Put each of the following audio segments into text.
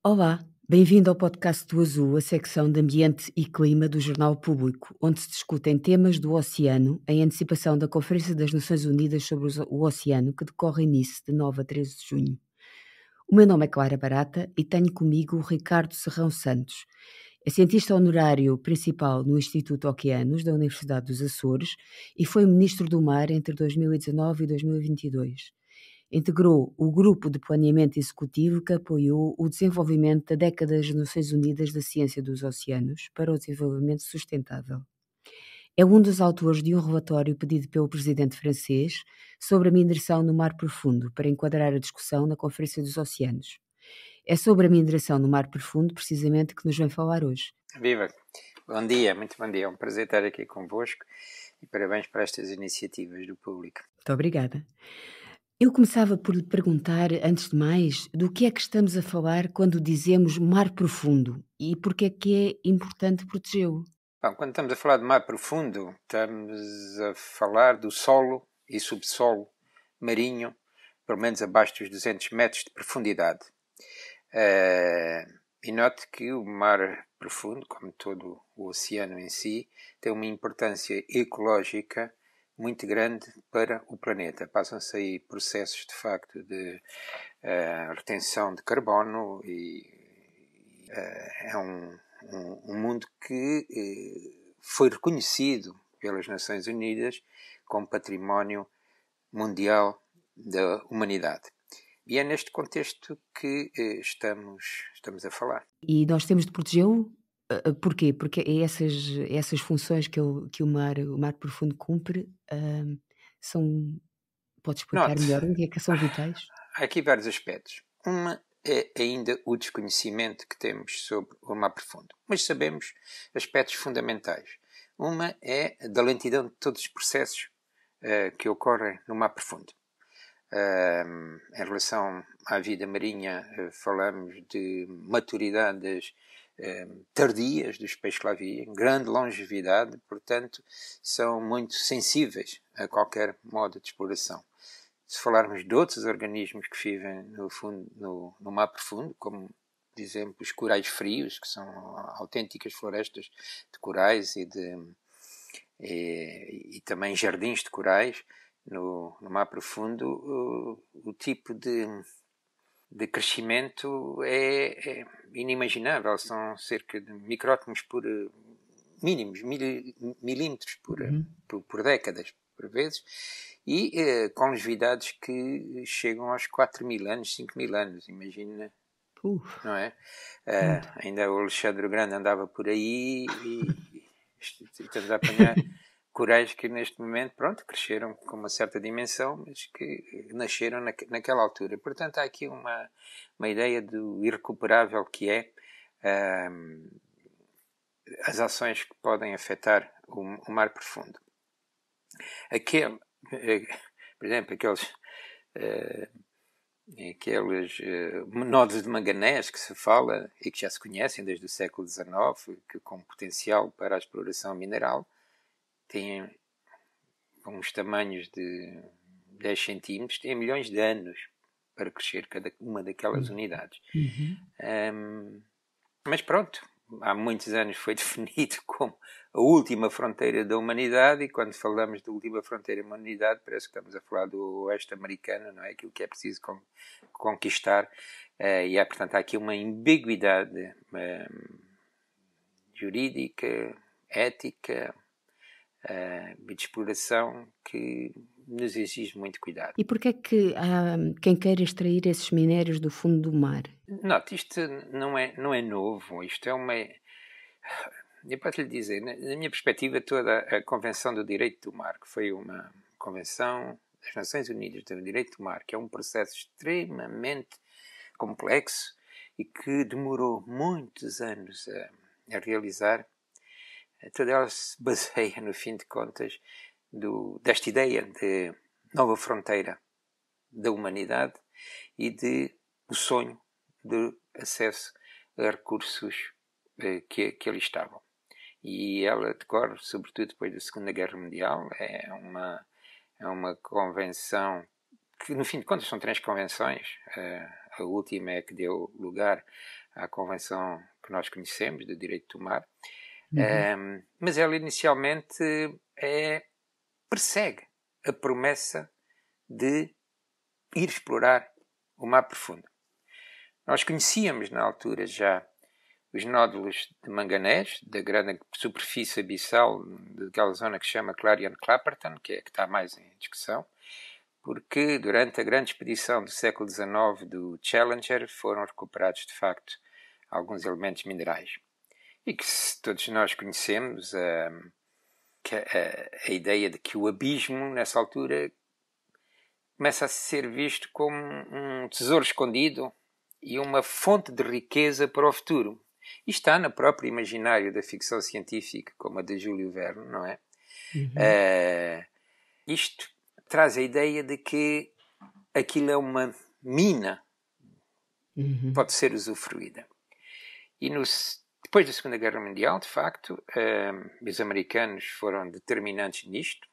Olá, bem-vindo ao podcast do Azul, a secção de Ambiente e Clima do Jornal Público, onde se discutem temas do oceano em antecipação da Conferência das Nações Unidas sobre o Oceano, que decorre em Nice, de 9 a 13 de junho. O meu nome é Clara Barata e tenho comigo o Ricardo Serrão Santos. É cientista honorário principal no Instituto Oceanos, da Universidade dos Açores, e foi Ministro do Mar entre 2019 e 2022. Integrou o grupo de planeamento executivo que apoiou o desenvolvimento da década das Nações Unidas da Ciência dos Oceanos para o Desenvolvimento Sustentável. É um dos autores de um relatório pedido pelo presidente francês sobre a mineração no mar profundo para enquadrar a discussão na Conferência dos Oceanos. É sobre a mineração no mar profundo, precisamente, que nos vem falar hoje. Viva! Bom dia, muito bom dia. É um prazer estar aqui convosco e parabéns por estas iniciativas do público. Muito obrigada. Eu começava por lhe perguntar, antes de mais, do que é que estamos a falar quando dizemos mar profundo e porque é que é importante protegê-lo. Bom, quando estamos a falar de mar profundo, estamos a falar do solo e subsolo marinho, pelo menos abaixo dos 200 metros de profundidade. E note que o mar profundo, como todo o oceano em si, tem uma importância ecológica muito grande para o planeta. Passam-se aí processos, de facto, de retenção de carbono e é um mundo que foi reconhecido pelas Nações Unidas como património mundial da humanidade. E é neste contexto que estamos a falar. E nós temos de protegê-lo? Porquê? Porque essas funções que o mar profundo cumpre são... Pode explicar melhor o que é que são vitais? Há aqui vários aspectos. Uma é ainda o desconhecimento que temos sobre o mar profundo. Mas sabemos aspectos fundamentais. Uma é da lentidão de todos os processos que ocorrem no mar profundo. Em relação à vida marinha, falamos de maturidades tardias dos peixes-lavia, grande longevidade, portanto, são muito sensíveis a qualquer modo de exploração. Se falarmos de outros organismos que vivem no mar profundo, como, por exemplo, os corais frios, que são autênticas florestas de corais e também jardins de corais, no mar profundo, o tipo de crescimento é inimaginável. São cerca de micrótomos por mínimos, milímetros por décadas, por vezes, e com longevidades que chegam aos 4.000 anos, 5.000 anos, imagina, não é? Ainda o Alexandre o Grande andava por aí e estamos a apanhar corais que neste momento, pronto, cresceram com uma certa dimensão, mas que nasceram naquela altura. Portanto, há aqui uma ideia do irrecuperável que é as ações que podem afetar o mar profundo. Por exemplo, aqueles nodos de manganés que se fala e que já se conhecem desde o século XIX, que com potencial para a exploração mineral, têm uns tamanhos de 10 centímetros, têm milhões de anos para crescer cada uma daquelas unidades. Mas pronto, há muitos anos foi definido como a última fronteira da humanidade, e quando falamos da última fronteira da humanidade parece que estamos a falar do oeste americano, não é? Aquilo que é preciso conquistar, e portanto há aqui uma ambiguidade jurídica, ética, de exploração que nos exige muito cuidado. E porquê é que há quem queira extrair esses minérios do fundo do mar? Note, isto não é novo, isto é uma... Eu posso lhe dizer, na minha perspectiva, toda a Convenção do Direito do Mar, que foi uma convenção das Nações Unidas do Direito do Mar, que é um processo extremamente complexo e que demorou muitos anos a realizar, toda ela se baseia, no fim de contas, desta ideia de nova fronteira da humanidade e do sonho de acesso a recursos que ali estavam. E ela decorre, sobretudo depois da Segunda Guerra Mundial. É uma convenção que, no fim de contas, são 3 convenções. a última é que deu lugar à Convenção que nós conhecemos, do direito do mar. Mas ela inicialmente persegue a promessa de ir explorar o mar profundo. Nós conhecíamos na altura já os nódulos de manganês da grande superfície abissal daquela zona que se chama Clarion-Clapperton, que está mais em discussão, porque durante a grande expedição do século XIX do Challenger foram recuperados de facto alguns elementos minerais. E que todos nós conhecemos a ideia de que o abismo, nessa altura, começa a ser visto como um tesouro escondido e uma fonte de riqueza para o futuro. E está no próprio imaginário da ficção científica, como a de Júlio Verne, não é? Isto traz a ideia de que aquilo é uma mina, pode ser usufruída. E depois da Segunda Guerra Mundial, de facto, os americanos foram determinantes nisto,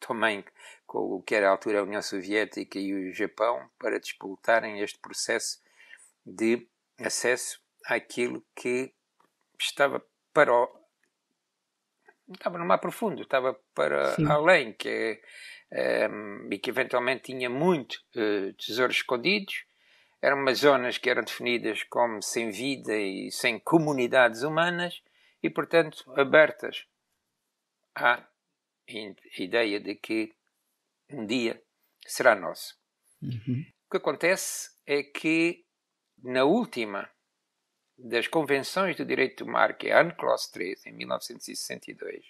também com o que era à altura a União Soviética e o Japão, para disputarem este processo de acesso àquilo que estava no mar profundo, estava para Sim. além, e que eventualmente tinha muito tesouros escondidos. Eram umas zonas que eram definidas como sem vida e sem comunidades humanas e, portanto, abertas à ideia de que um dia será nosso. O que acontece é que na última das convenções do direito do mar, que é a UNCLOS 3, em 1962,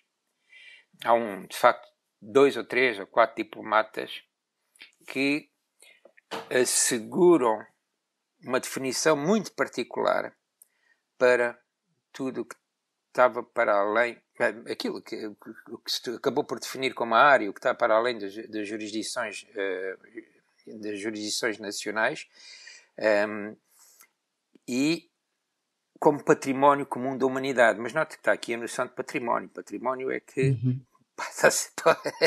há de facto 2 ou 3 ou 4 diplomatas que asseguram uma definição muito particular para tudo o que estava para além, aquilo que se acabou por definir como a área, o que está para além das jurisdições nacionais, e como património comum da humanidade. Mas note que está aqui a noção de património. Património é que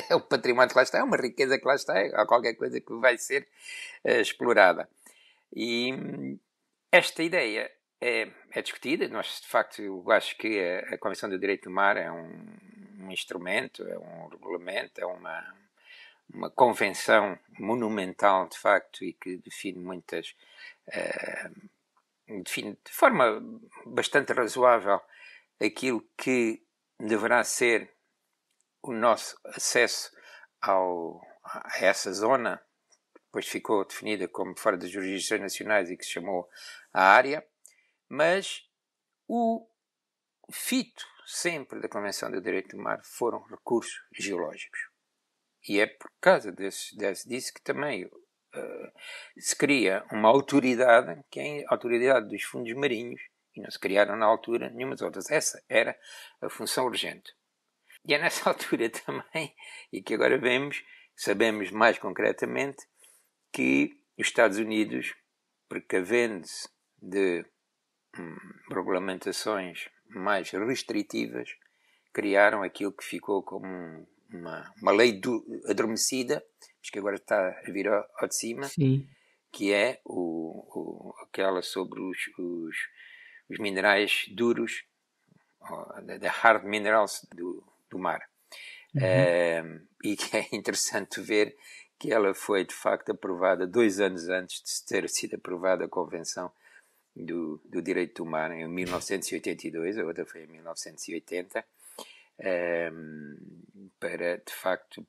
é o património que lá está, é uma riqueza que lá está, é qualquer coisa que vai ser explorada. E esta ideia é discutida. Nós, de facto, eu acho que a Convenção do Direito do Mar é um instrumento, é um regulamento, é uma convenção monumental, de facto, e que define define de forma bastante razoável aquilo que deverá ser o nosso acesso a essa zona, depois ficou definida como fora das jurisdições nacionais e que se chamou a área, mas o fito sempre da Convenção do Direito do Mar foram recursos geológicos. E é por causa disso que também se cria uma autoridade, que é a autoridade dos fundos marinhos, e não se criaram na altura nenhumas outras. Essa era a função urgente. E é nessa altura também, e que agora sabemos mais concretamente, que os Estados Unidos, precavendo-se de regulamentações mais restritivas, criaram aquilo que ficou como uma lei adormecida, mas que agora está a vir ao de cima. Sim. Que é aquela sobre os minerais duros, the hard minerals do mar. E que é interessante ver que ela foi de facto aprovada 2 anos antes de ter sido aprovada a Convenção do Direito do Mar, em 1982, a outra foi em 1980, para de facto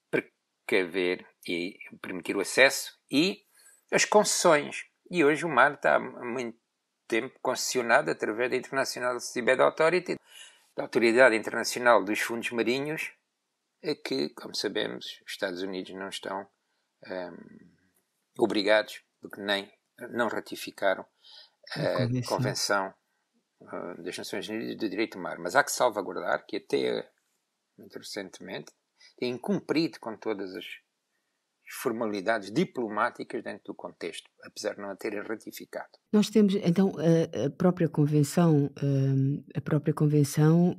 precaver e permitir o acesso e as concessões. E hoje o mar está há muito tempo concessionado através da International Seabed Authority, da Autoridade Internacional dos Fundos Marinhos, é que, como sabemos, os Estados Unidos não estão obrigados, porque não ratificaram a Convenção das Nações Unidas do Direito do Mar. Mas há que salvaguardar que até muito recentemente tem cumprido com todas as formalidades diplomáticas dentro do contexto, apesar de não a terem ratificado. Nós temos, então, a própria Convenção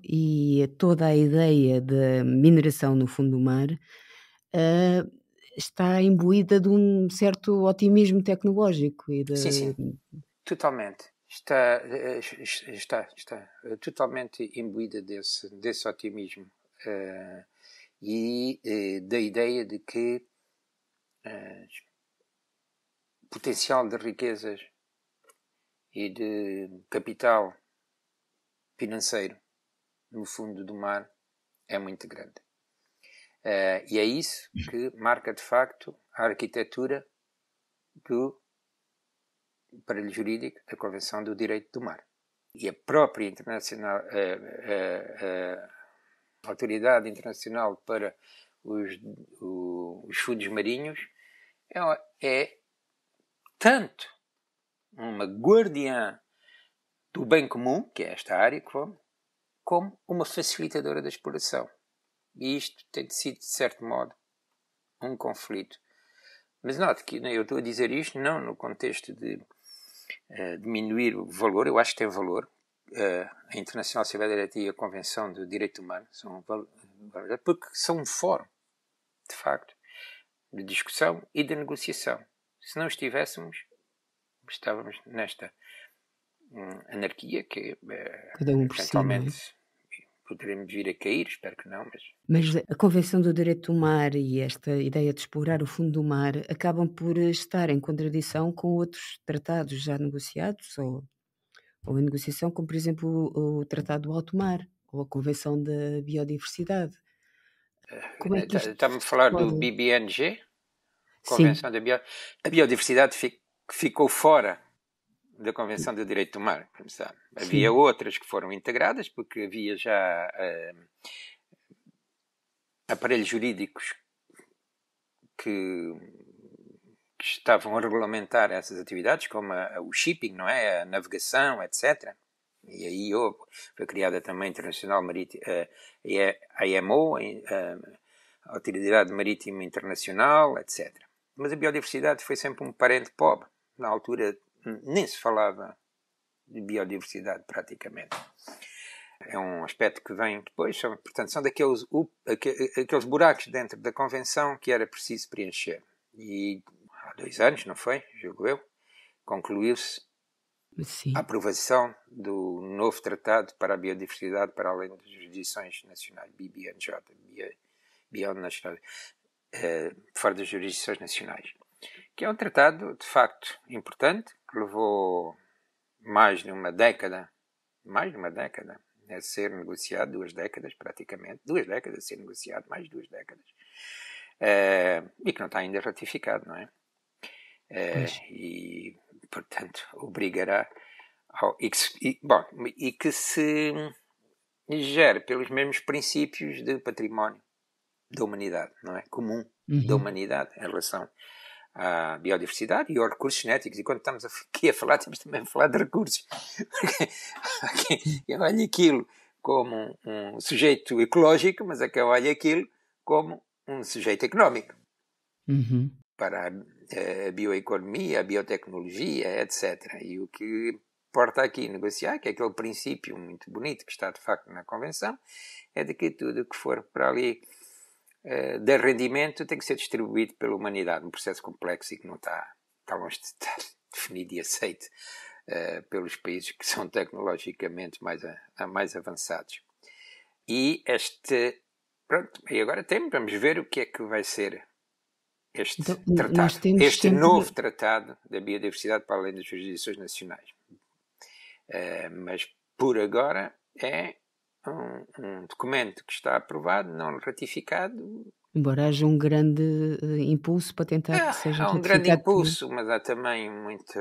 e toda a ideia da mineração no fundo do mar está imbuída de um certo otimismo tecnológico e Sim, totalmente. Está totalmente imbuída desse otimismo e da ideia de que potencial de riquezas e de capital financeiro no fundo do mar é muito grande. E é isso que marca, de facto, a arquitetura do aparelho jurídico da Convenção do Direito do Mar. E a própria internacional, a Autoridade Internacional para os Fundos Marinhos é tanto uma guardiã do bem comum, que é esta área, como uma facilitadora da exploração. E isto tem sido, de certo modo, um conflito. Mas note que eu estou a dizer isto não no contexto de diminuir o valor, eu acho que tem valor. A Internacional Civil Direito e a Convenção do Direito Humano são porque são um fórum, de facto, de discussão e de negociação. Se não estivéssemos, estávamos nesta anarquia que cada um por eventualmente si, poderemos vir a cair, espero que não, mas a Convenção do Direito do Mar e esta ideia de explorar o fundo do mar acabam por estar em contradição com outros tratados já negociados ou em negociação, como por exemplo o Tratado do Alto Mar ou a Convenção da Biodiversidade. Como é que isto Estamos a falar pode... do BBNG, Sim. Convenção da A biodiversidade ficou fora da Convenção do Direito do Mar, como sabe. Havia outras que foram integradas, porque havia já aparelhos jurídicos que estavam a regulamentar essas atividades, como o shipping, não é? A navegação, etc. E aí foi criada também a Internacional Marítima, a IMO, a Autoridade Marítima Internacional, etc. Mas a biodiversidade foi sempre um parente pobre. Na altura nem se falava de biodiversidade praticamente. É um aspecto que vem depois, portanto, são aqueles buracos dentro da Convenção que era preciso preencher. E há 2 anos, não foi? Julgo eu, concluiu-se a aprovação do novo Tratado para a Biodiversidade para além das jurisdições nacionais, BBNJ, Beyond National, fora das jurisdições nacionais. Que é um tratado, de facto, importante, que levou mais de uma década a ser negociado, 2 décadas praticamente, 2 décadas a ser negociado, mais de 2 décadas, e que não está ainda ratificado, não é? E, portanto, obrigará e que se gere pelos mesmos princípios de património da humanidade, não é? Comum da humanidade em relação à biodiversidade e aos recursos genéticos. E quando estamos aqui a falar, temos também a falar de recursos. Eu olho aquilo como um sujeito ecológico, mas é que eu olho aquilo como um sujeito económico. Para a bioeconomia, a biotecnologia, etc. E o que importa aqui negociar, que é aquele princípio muito bonito que está de facto na Convenção, é de que tudo que for para ali de rendimento tem que ser distribuído pela humanidade, um processo complexo e que não está longe de estar definido e aceito pelos países que são tecnologicamente mais avançados. E e agora vamos ver o que é que vai ser este tratado, este novo tratado da biodiversidade para além das jurisdições nacionais. Mas por agora é um documento que está aprovado, não ratificado. Embora haja um grande impulso para tentar que seja ratificado. Há um grande impulso, mas há também muito,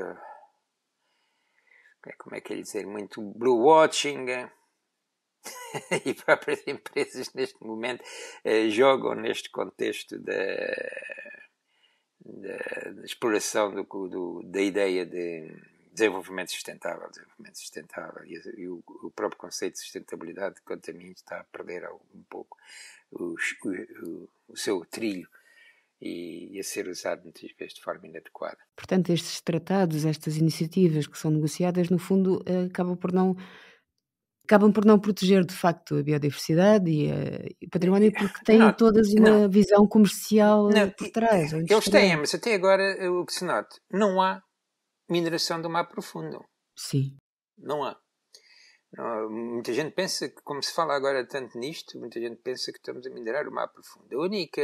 como é que ele dizer, muito blue watching. E próprias empresas neste momento jogam neste contexto da exploração da ideia de desenvolvimento sustentável e o próprio conceito de sustentabilidade, quanto a mim, está a perder um pouco o seu trilho e a ser usado muitas vezes de forma inadequada. Portanto, estes tratados, estas iniciativas que são negociadas, no fundo, acabam por não acabam por não proteger, de facto, a biodiversidade e o património, porque têm Não, todas uma visão comercial não, por trás, ou eles têm, industrial. mas até agora o que se nota, não há mineração do mar profundo. Sim. Não há. Muita gente pensa que, como se fala agora tanto nisto, muita gente pensa que estamos a minerar o mar profundo. A única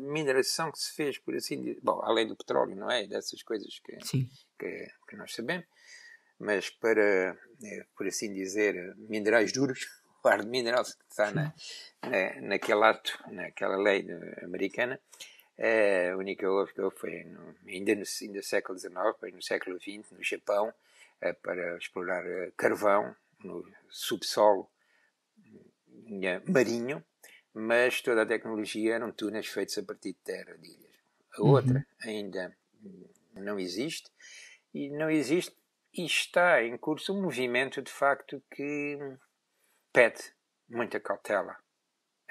mineração que se fez, por assim dizer, bom, além do petróleo, não é? Dessas coisas que nós sabemos, mas para, por assim dizer, minerais duros, o ar de mineral que está naquele ato, naquela lei americana, a única que houve foi ainda no século XIX, no século XX, no Japão, para explorar carvão no subsolo marinho, mas toda a tecnologia eram túneis feitos a partir de terra, de ilhas. A outra ainda não existe, e está em curso um movimento, de facto, que pede muita cautela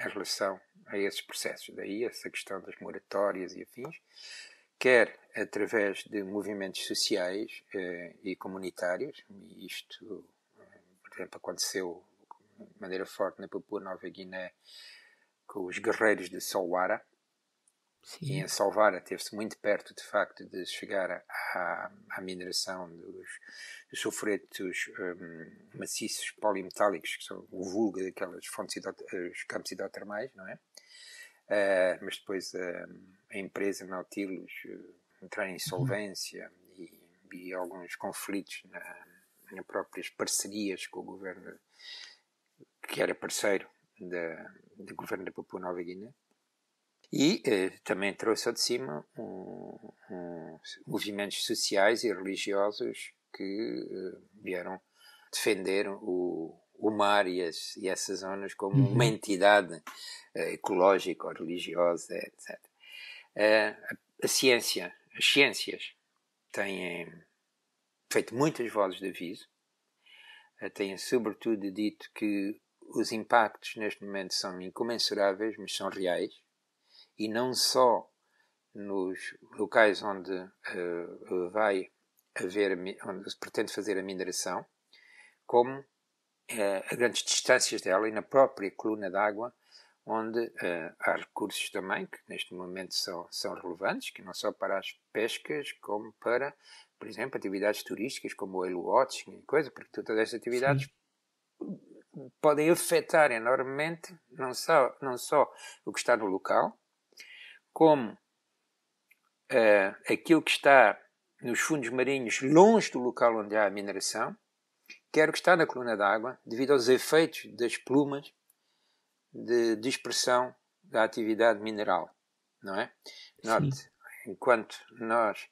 em relação a esses processos. Daí essa questão das moratórias e afins, quer através de movimentos sociais e comunitários, e isto, por exemplo, aconteceu de maneira forte na Papua Nova Guiné com os guerreiros de Solwara. Sim. E em Solwara teve-se muito perto, de facto, de chegar à mineração dos sulfuretos maciços polimetálicos, que são o vulgo daquelas fontes os campos hidrotermais, não é? Mas depois a empresa Nautilus entrar em insolvência e alguns conflitos nas próprias parcerias com o governo, que era parceiro do governo da Papua Nova Guiné. E também trouxe ao de cima movimentos sociais e religiosos que vieram defender o mar e essas zonas como uma entidade ecológica ou religiosa, etc. As ciências têm feito muitas vozes de aviso, têm sobretudo dito que os impactos neste momento são incomensuráveis, mas são reais, e não só nos locais onde onde se pretende fazer a mineração, como a grandes distâncias dela e na própria coluna d'água, onde há recursos também que neste momento são relevantes, que não só para as pescas, como para, por exemplo, atividades turísticas como o whale watching e coisa, porque todas estas atividades podem afetar enormemente não só o que está no local, como aquilo que está nos fundos marinhos longe do local onde há a mineração, quer o que está na coluna d'água, devido aos efeitos das plumas de dispersão da atividade mineral, não é? Note, enquanto nós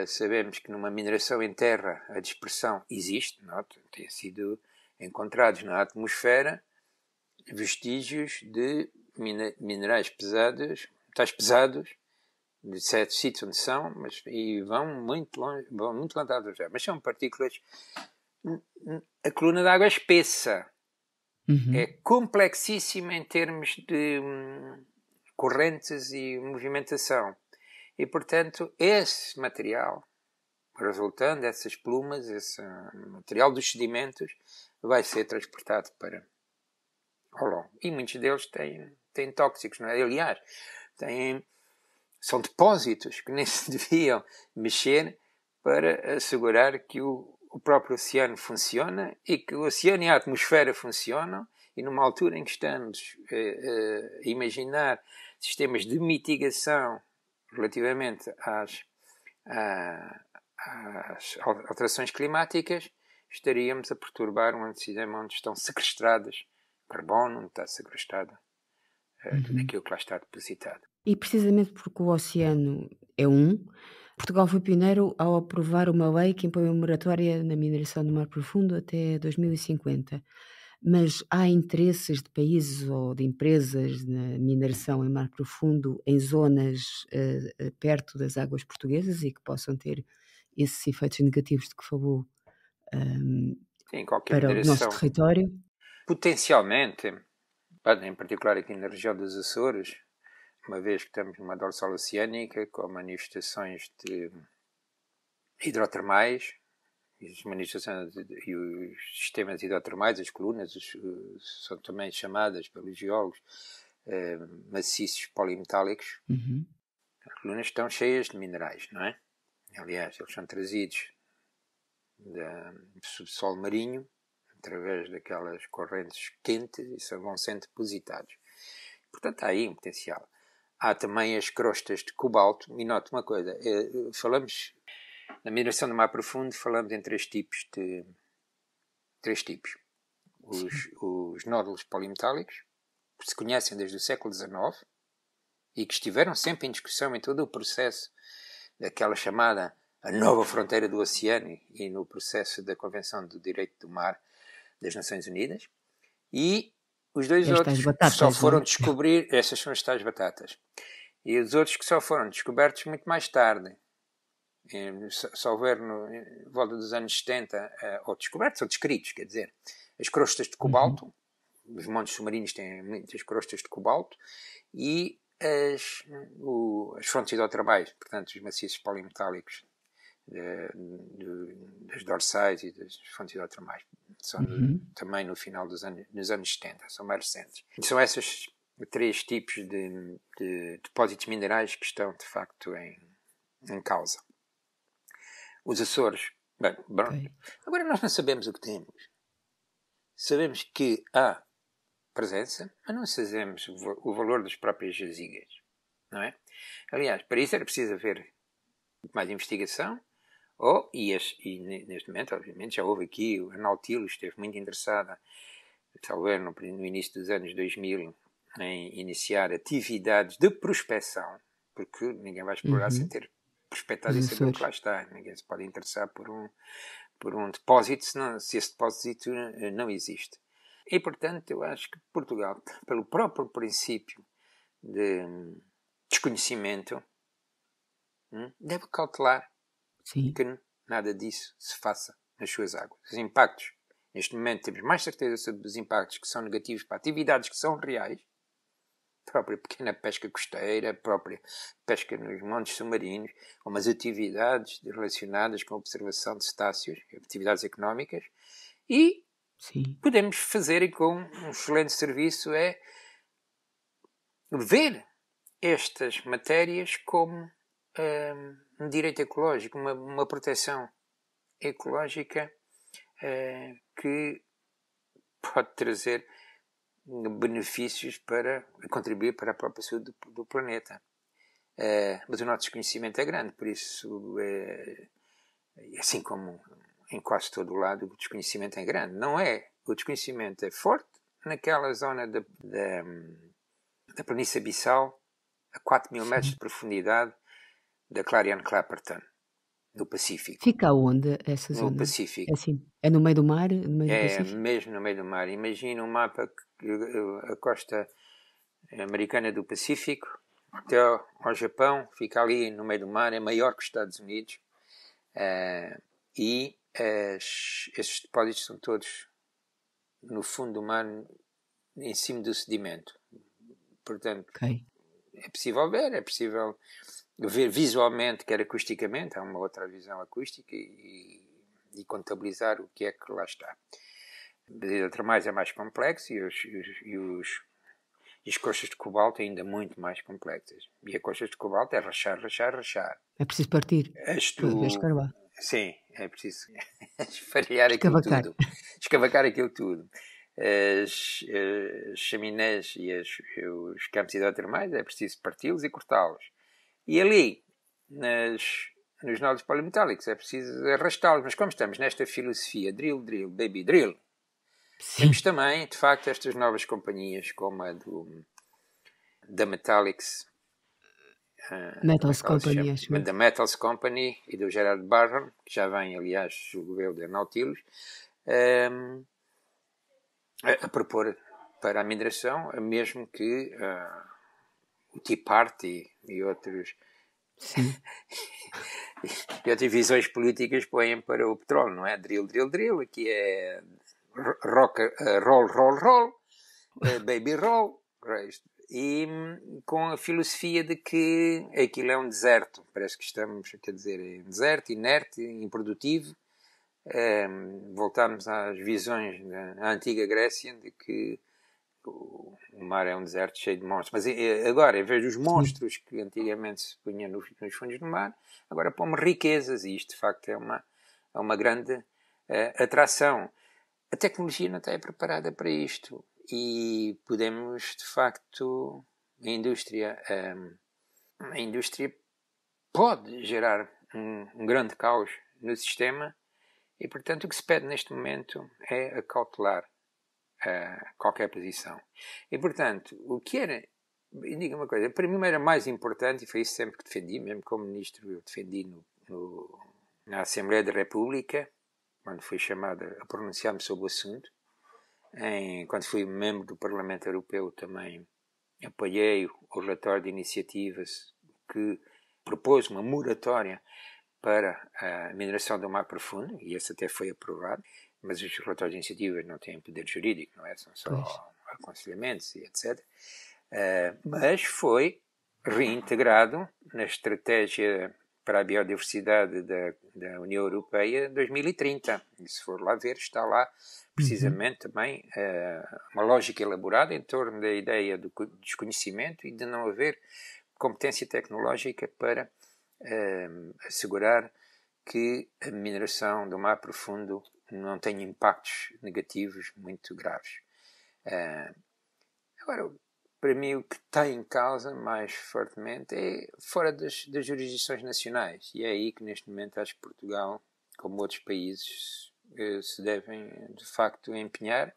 sabemos que numa mineração em terra a dispersão existe, note, tem sido encontrados na atmosfera vestígios de minerais pesados, metais pesados, de certos sítios onde são, e vão muito longe, vão muito longe da atmosfera, mas são partículas. A coluna d'água é espessa, é complexíssima em termos de correntes e movimentação, e portanto esse material, resultando dessas plumas, esse material dos sedimentos, vai ser transportado para ao longo, e muitos deles têm tóxicos, não é? Aliás, são depósitos que nem se deviam mexer para assegurar que o próprio oceano funciona e que o oceano e a atmosfera funcionam, e numa altura em que estamos a imaginar sistemas de mitigação relativamente às alterações climáticas, estaríamos a perturbar um sistema onde estão sequestradas carbono, onde está sequestrado tudo aquilo que lá está depositado. E precisamente porque o oceano é Portugal foi pioneiro ao aprovar uma lei que impõe uma moratória na mineração do mar profundo até 2050. Mas há interesses de países ou de empresas na mineração em mar profundo em zonas perto das águas portuguesas e que possam ter esses efeitos negativos de que falou Sim, qualquer para o nosso mineração. território? Potencialmente, em particular aqui na região dos Açores, uma vez que estamos numa dorsal oceânica com manifestações de hidrotermais as manifestações e os sistemas hidrotermais, as colunas, são também chamadas pelos geólogos maciços polimetálicos. Uhum. As colunas estão cheias de minerais, não é? Aliás, eles são trazidos do subsolo marinho através daquelas correntes quentes e vão sendo depositados. Portanto, há aí um potencial. Há também as crostas de cobalto. E note uma coisa, falamos, na mineração do mar profundo, falamos em três tipos. Os nódulos polimetálicos, que se conhecem desde o século XIX e que estiveram sempre em discussão em todo o processo daquela chamada a nova fronteira do oceano e no processo da Convenção do Direito do Mar das Nações Unidas. E os dois outros que só foram descobrir, essas são as tais batatas. E os outros que só foram descobertos muito mais tarde, só houver em volta dos anos 70, ou descobertos ou descritos, quer dizer, as crostas de cobalto, os montes submarinos têm muitas crostas de cobalto, e as fontes hidrotermais, portanto os maciços polimetálicos das dorsais e das fontes hidrotermais, são também no final dos anos 70, são mais recentes. E são esses três tipos de depósitos minerais que estão de facto em causa. Os Açores, bem, agora nós não sabemos o que temos. Sabemos que há presença, mas não sabemos o valor das próprias jazigas, não é? Aliás, para isso era preciso haver mais investigação, e neste momento, obviamente, já houve aqui, a Nautilus esteve muito interessada, talvez no início dos anos 2000, em iniciar atividades de prospecção, porque ninguém vai explorar sem ter prospectado e saber o que lá está. Ninguém se pode interessar por um depósito se esse depósito não existe. E, portanto, eu acho que Portugal, pelo próprio princípio de desconhecimento, deve cautelar que nada disso se faça nas suas águas. Os impactos, neste momento temos mais certeza sobre os impactos que são negativos para atividades que são reais, a própria pequena pesca costeira, a própria pesca nos montes submarinos, como as atividades relacionadas com a observação de cetáceos, atividades económicas, e podemos fazer, e com um excelente serviço, é ver estas matérias como um direito ecológico, uma proteção ecológica que pode trazer benefícios para contribuir para a própria saúde do planeta. Mas o nosso desconhecimento é grande, por isso, assim como em quase todo o lado, o desconhecimento é grande. O desconhecimento é forte naquela zona da planície abissal, a 4.000 metros de profundidade, da Clarion-Clipperton, no Pacífico. Fica aonde essa zona? No Pacífico. É no meio do mar? No meio do Pacífico? Mesmo no meio do mar. Imagina um mapa, a costa americana do Pacífico, até ao Japão, fica ali no meio do mar, é maior que os Estados Unidos. E esses depósitos são todos no fundo do mar, em cima do sedimento. Portanto, é possível ver visualmente, quer acusticamente, há uma outra visão acústica, e contabilizar o que é que lá está. As hidrotermais é mais complexo e as crostas de cobalto ainda muito mais complexas. E a crostas de cobalto é rachar. É preciso partir, escarvar. Sim, é preciso esfarear aquilo tudo. Escavacar aquilo tudo. As chaminés e os campos hidrotermais é preciso parti-los e cortá-los. E ali, nos nódulos polimetálicos, é preciso arrastá-los. Mas como estamos nesta filosofia drill, baby, drill, temos também, de facto, estas novas companhias, como a da Metallics, da Metals Company e do Gerard Barron, que já vem, aliás, julgo da Nautilus, a propor para a mineração, mesmo que o Tea Party e outros e outras visões políticas põem para o petróleo, não é? Drill, aqui é roll, baby roll, e com a filosofia de que aquilo é um deserto, parece que estamos, quer dizer, é um deserto, inerte, improdutivo, voltarmos às visões da antiga Grécia de que o mar é um deserto cheio de monstros. Mas agora, em vez dos monstros que antigamente se punham nos fundos do mar, agora pomos riquezas, e isto de facto é uma grande atração. A tecnologia não está preparada para isto e podemos, de facto, a indústria pode gerar um grande caos no sistema e, portanto, o que se pede neste momento é acautelar qualquer posição. E, portanto, o que era, diga uma coisa, para mim era mais importante, e foi isso sempre que defendi, mesmo como ministro eu defendi na Assembleia da República, quando fui chamado a pronunciar-me sobre o assunto. Quando fui membro do Parlamento Europeu também apoiei o relatório de iniciativas que propôs uma moratória para a mineração do mar profundo, e esse até foi aprovado, mas os relatórios de iniciativas não têm poder jurídico, não é? São só aconselhamentos e etc. Mas foi reintegrado na estratégia para a biodiversidade da União Europeia 2030. E se for lá ver, está lá precisamente também uma lógica elaborada em torno da ideia do desconhecimento e de não haver competência tecnológica para assegurar que a mineração do mar profundo não tenha impactos negativos muito graves. Agora, para mim, o que está em causa mais fortemente é fora das jurisdições nacionais. E é aí que, neste momento, acho que Portugal, como outros países, se devem, de facto, empenhar.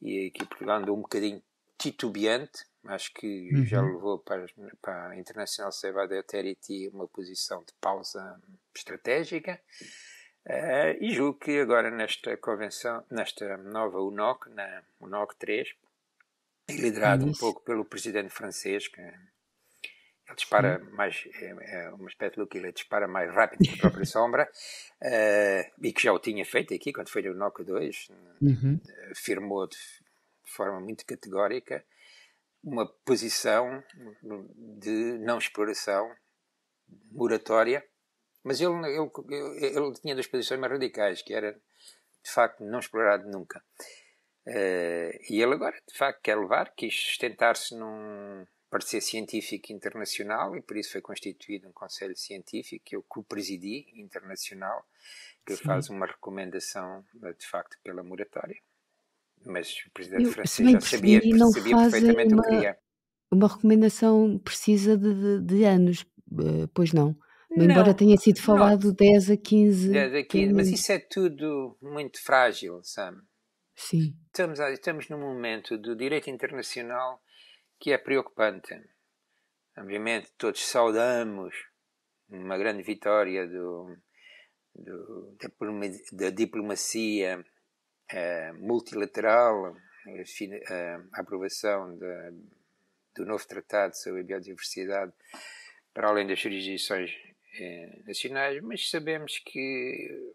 E aqui Portugal andou um bocadinho titubeante. Acho que já levou para a International Civil Authority uma posição de pausa estratégica. E julgo que agora nesta convenção, nesta nova UNOC, na UNOC 3, liderado um pouco pelo presidente francês, que ele dispara mais, é uma espécie de ele dispara mais rápido que a própria sombra, e que já o tinha feito aqui, quando foi no NOC 2, afirmou de forma muito categórica uma posição de não exploração, moratória, mas ele tinha duas posições mais radicais, que era, de facto, não explorado nunca. E ele agora, de facto, quis sustentar-se num parecer científico internacional e por isso foi constituído um conselho científico que eu co-presidi, internacional, que faz uma recomendação, de facto, pela moratória. Mas o presidente francês já sabia perfeitamente o que queria. Uma recomendação precisa de anos, pois não? Embora tenha sido falado 10 a 15. 10 a 15, mas isso é tudo muito frágil, sabe? Sim. Estamos num momento do direito internacional que é preocupante. Obviamente todos saudamos uma grande vitória da diplomacia multilateral, a aprovação do novo tratado sobre a biodiversidade para além das jurisdições nacionais, mas sabemos que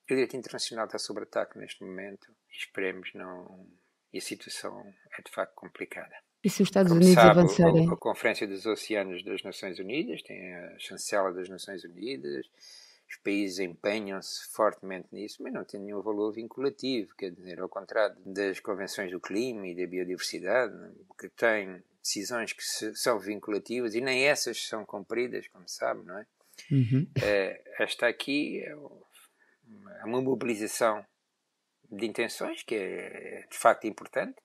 o direito internacional está sob ataque neste momento e esperemos não... E a situação é de facto complicada. E se os Estados Como Unidos sabe, avançarem? A Conferência dos Oceanos das Nações Unidas tem a chancela das Nações Unidas, os países empenham-se fortemente nisso, mas não tem nenhum valor vinculativo, quer dizer, ao contrário das convenções do clima e da biodiversidade, que têm decisões que são vinculativas e nem essas são cumpridas, como sabe, não é? Esta aqui é uma mobilização de intenções que é de facto importante,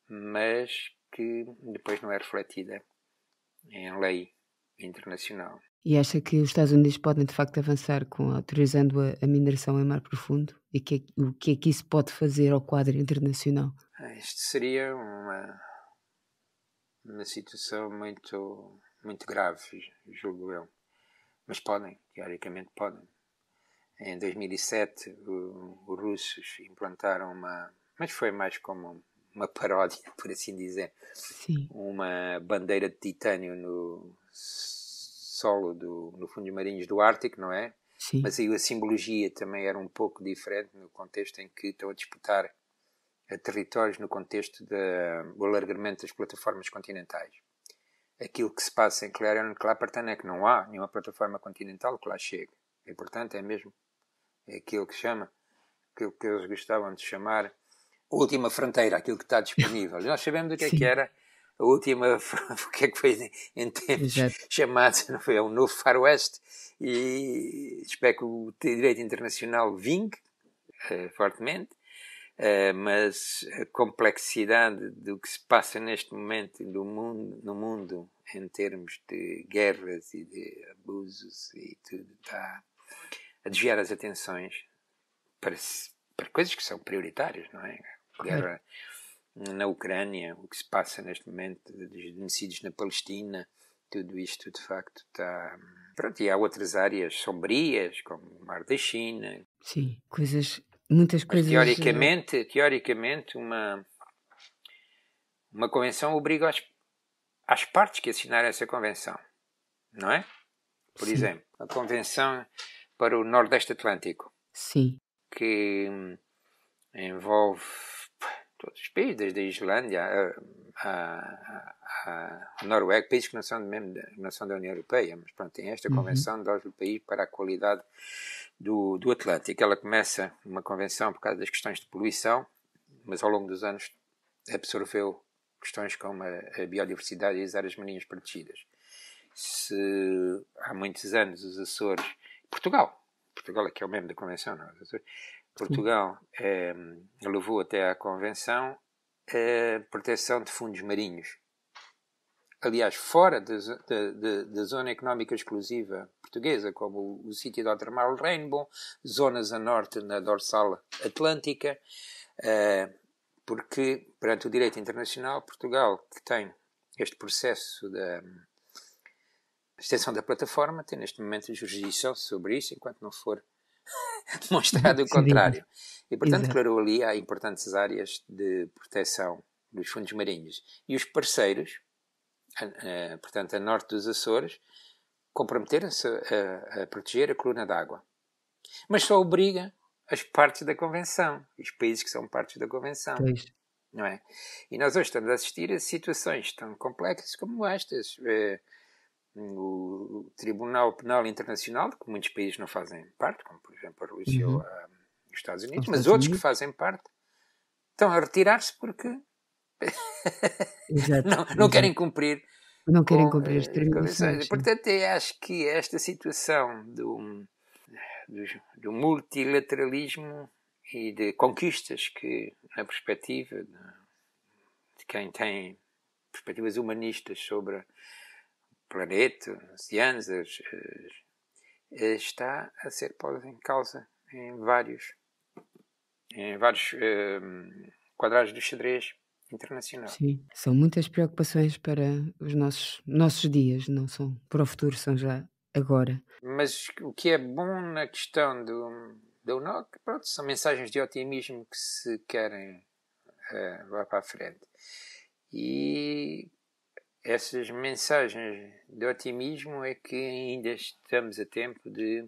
mas que depois não é refletida em lei internacional. E acha que os Estados Unidos podem de facto avançar autorizando a mineração em mar profundo? E o que é que isso pode fazer ao quadro internacional? Isto seria uma situação muito, muito grave, julgo eu. Mas podem, teoricamente podem. Em 2007, os russos implantaram mas foi mais como uma paródia, por assim dizer. Sim. Uma bandeira de titânio no solo no fundos marinhos do Ártico, não é? Sim. Mas aí a simbologia também era um pouco diferente no contexto em que estão a disputar territórios no contexto do alargamento das plataformas continentais. Aquilo que se passa em Clarion-Clapperton é que não há nenhuma plataforma continental que lá chegue. E, portanto, é mesmo aquilo que eles gostavam de chamar a última fronteira, aquilo que está disponível. Nós sabemos o que é que era a última, o que é que foi em tempos chamados, não foi? É um novo faroeste, e espero que o direito internacional vingue fortemente, mas a complexidade do que se passa neste momento no mundo em termos de guerras e de abusos e tudo está a desviar as atenções para coisas que são prioritárias, não é? Guerra na Ucrânia, o que se passa neste momento, dos genocídios na Palestina, tudo isto de facto está... Pronto, e há outras áreas sombrias, como o Mar da China. Sim, muitas coisas... Mas teoricamente uma convenção obriga às partes que assinaram essa convenção, não é? Por exemplo, a Convenção para o Nordeste Atlântico. Sim. Que envolve todos os países, desde a Islândia a Noruega, países que não são da União Europeia, mas pronto, tem esta convenção do país para a qualidade do Atlântico. Ela começa uma convenção por causa das questões de poluição, mas ao longo dos anos absorveu questões como a biodiversidade e as áreas marinhas protegidas. Há muitos anos os Açores, Portugal é que é o membro da Convenção, não é? Portugal levou até à Convenção a proteção de fundos marinhos. Aliás, fora da zona económica exclusiva portuguesa, como o sítio de Altamar Rainbow, zonas a norte na dorsal atlântica, porque, perante o direito internacional, Portugal, que tem este processo da extensão da plataforma, tem neste momento jurisdição sobre isso, enquanto não for demonstrado o contrário. E, portanto, declarou ali há importantes áreas de proteção dos fundos marinhos. E os parceiros, portanto, a norte dos Açores, comprometeram-se a proteger a coluna d'água. Mas só obriga as partes da Convenção, os países que são partes da Convenção. Pois. Não é? E nós hoje estamos a assistir a situações tão complexas como estas. O Tribunal Penal Internacional, que muitos países não fazem parte, como por exemplo a Rússia ou os Estados Unidos, mas outros que fazem parte estão a retirar-se porque não querem cumprir. Não querem cumprir as determinações. Portanto, eu acho que esta situação do multilateralismo e de conquistas que, na perspectiva de quem tem perspectivas humanistas sobre o planeta, oceanos, está a ser posta em causa em vários quadrados do xadrez internacional. Sim, são muitas preocupações para os nossos dias, não são para o futuro, são já agora. Mas o que é bom na questão da UNOC, pronto, são mensagens de otimismo que se querem levar para a frente. E essas mensagens de otimismo é que ainda estamos a tempo de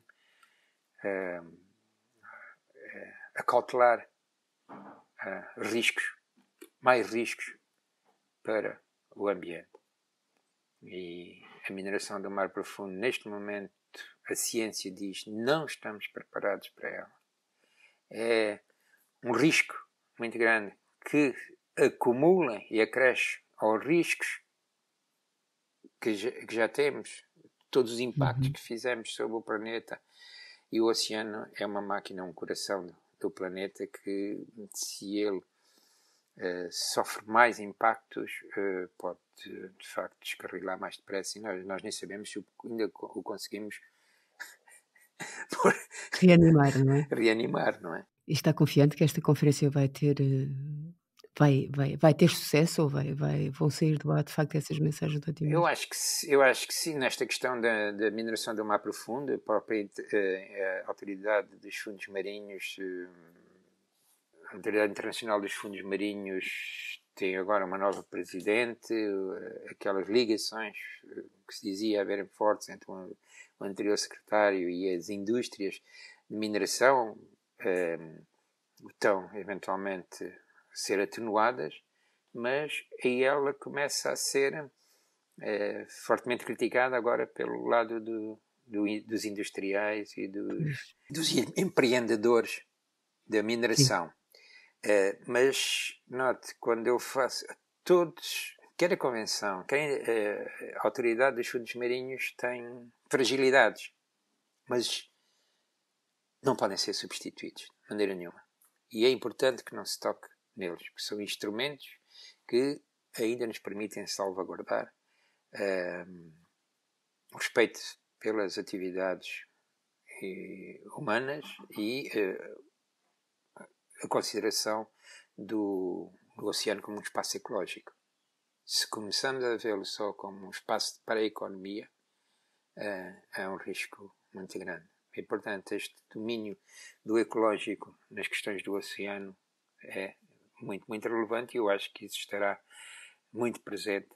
acautelar mais riscos para o ambiente. E a mineração do mar profundo, neste momento, a ciência diz, não estamos preparados para ela. É um risco muito grande que acumula e acresce aos riscos que já temos, todos os impactos que fizemos sobre o planeta. E o oceano é uma máquina, um coração do planeta que, se ele sofre mais impactos, pode de facto descarrilar mais depressa, e nós nem sabemos se ainda o conseguimos reanimar, não é? Reanimar, não é? E está confiante que esta conferência vai ter sucesso ou vão sair de lá de facto essas mensagens de otimismo? Eu acho que sim, nesta questão da mineração do mar profundo, a própria autoridade dos fundos marinhos, a Autoridade Internacional dos Fundos Marinhos tem agora uma nova presidente, aquelas ligações que se dizia haverem fortes entre o anterior secretário e as indústrias de mineração estão eventualmente a ser atenuadas, mas aí ela começa a ser fortemente criticada agora pelo lado dos industriais e dos empreendedores da mineração. Mas note, quando eu faço todos, quer a Convenção, quer a Autoridade dos Fundos Marinhos, têm fragilidades, mas não podem ser substituídos de maneira nenhuma. E é importante que não se toque neles, porque são instrumentos que ainda nos permitem salvaguardar o respeito pelas atividades humanas e a consideração do oceano como um espaço ecológico. Se começamos a vê-lo só como um espaço para a economia, há um risco muito grande. E, portanto, este domínio do ecológico nas questões do oceano é muito, muito relevante, e eu acho que isso estará muito presente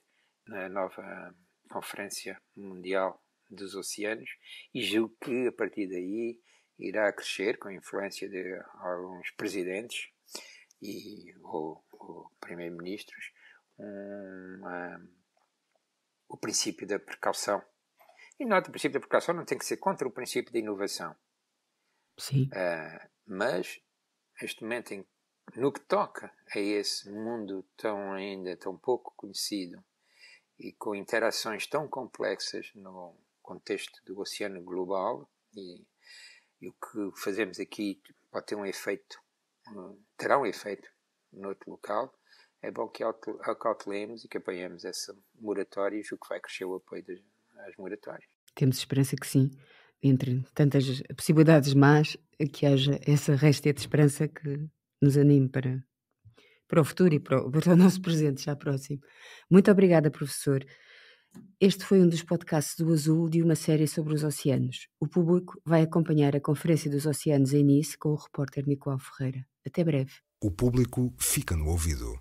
na nova Conferência Mundial dos Oceanos, e julgo que, a partir daí, irá crescer, com a influência de alguns presidentes ou primeiros-ministros, o princípio da precaução. E nota, o princípio da precaução não tem que ser contra o princípio da inovação. Sim. Mas, neste momento, no que toca a esse mundo ainda tão pouco conhecido e com interações tão complexas no contexto do oceano global, e o que fazemos aqui pode ter um efeito, terá um efeito noutro local, é bom que acautelemos e que apoiemos essa moratória, e o que vai crescer o apoio às moratórias. Temos esperança que sim, entre tantas possibilidades más, que haja essa réstia de esperança que nos anime para o futuro e para o nosso presente já próximo. Muito obrigada, professor. Este foi um dos podcasts do Azul, de uma série sobre os oceanos. O público vai acompanhar a Conferência dos Oceanos em Nice com o repórter Nicolau Ferreira. Até breve. O público fica no ouvido.